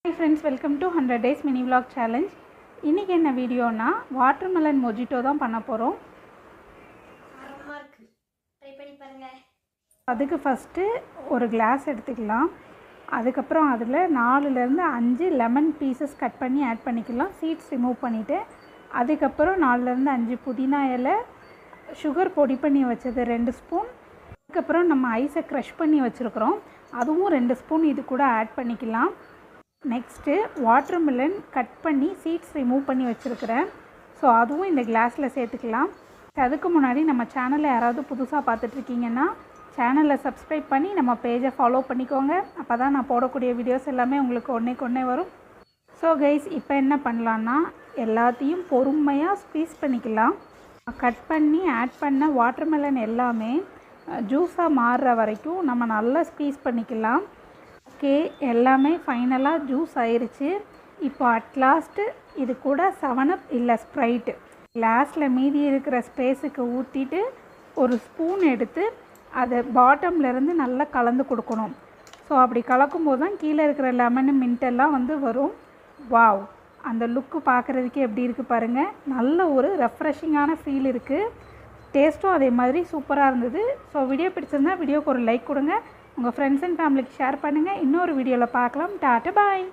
Hi friends, welcome to 100 days mini vlog challenge. இன்னைக்கு என்ன வீடியோனா watermelon mojito தான் பண்ண போறோம். ட்ரை பண்ணி பாருங்க. அதுக்கு ஃபர்ஸ்ட் ஒரு கிளாஸ் எடுத்துக்கலாம். அதுக்கு அப்புறம் அதுல 4 ல இருந்து 5 லெமன் பீசஸ் கட் பண்ணி ஆட் பண்ணிக்கலாம். சீட்ஸ் ரிமூவ் பண்ணிட்டு அதுக்கு அப்புறம் 4 ல இருந்து 5 புதினா இலை, சுகர் பொடி பண்ணி வச்சது 2 ஸ்பூன். அதுக்கு அப்புறம் நம்ம ஐஸை க்ரஷ் பண்ணி வச்சிருக்கோம். அதுவும் 2 ஸ்பூன் இது கூட ஆட் பண்ணிக்கலாம். நெக்ஸ்ட்டு வாட்டர்மெலன் கட் பண்ணி சீட்ஸ் ரிமூவ் பண்ணி வச்சுருக்கிறேன். ஸோ அதுவும் இந்த கிளாஸில் சேர்த்துக்கலாம். அதுக்கு முன்னாடி நம்ம சேனலை யாராவது புதுசாக பார்த்துட்ருக்கீங்கன்னா சேனலை சப்ஸ்கிரைப் பண்ணி நம்ம பேஜை ஃபாலோ பண்ணிக்கோங்க. அப்போ தான் நான் போடக்கூடிய வீடியோஸ் எல்லாமே உங்களுக்கு ஒன்றே வரும். ஸோ கைஸ், இப்போ என்ன பண்ணலான்னா எல்லாத்தையும் பொறுமையாக ஸ்க்வீஸ் பண்ணிக்கலாம். கட் பண்ணி ஆட் பண்ண வாட்டர்மெலன் எல்லாமே ஜூஸாக மாறுற வரைக்கும் நம்ம நல்லா ஸ்க்வீஸ் பண்ணிக்கலாம். ஓகே, எல்லாமே ஃபைனலாக ஜூஸ் ஆயிடுச்சு. இப்போ அட்லாஸ்ட்டு இது கூட 7up இல்லை ஸ்ப்ரைட்டு கிளாஸில் மீதி இருக்கிற ஸ்பேஸுக்கு ஊற்றிட்டு ஒரு ஸ்பூன் எடுத்து அதை பாட்டம்லேருந்து நல்லா கலந்து கொடுக்கணும். ஸோ அப்படி கலக்கும்போது தான் கீழே இருக்கிற லெமனு மின்ட்டெல்லாம் வரும். வாவ், அந்த லுக்கு பார்க்குறதுக்கே எப்படி இருக்குது பாருங்கள். நல்ல ஒரு ரெஃப்ரெஷிங்கான ஃபீல் இருக்குது. டேஸ்ட்டும் அதே மாதிரி சூப்பராக இருந்தது. ஸோ வீடியோ பிடிச்சிருந்தா வீடியோக்கு ஒரு லைக் கொடுங்க. உங்கள் ஃப்ரெண்ட்ஸ் அண்ட் ஃபேமிலிக்கு ஷேர் பண்ணுங்கள். இன்னொரு வீடியோவில் பார்க்கலாம். டாட்டா பாய்.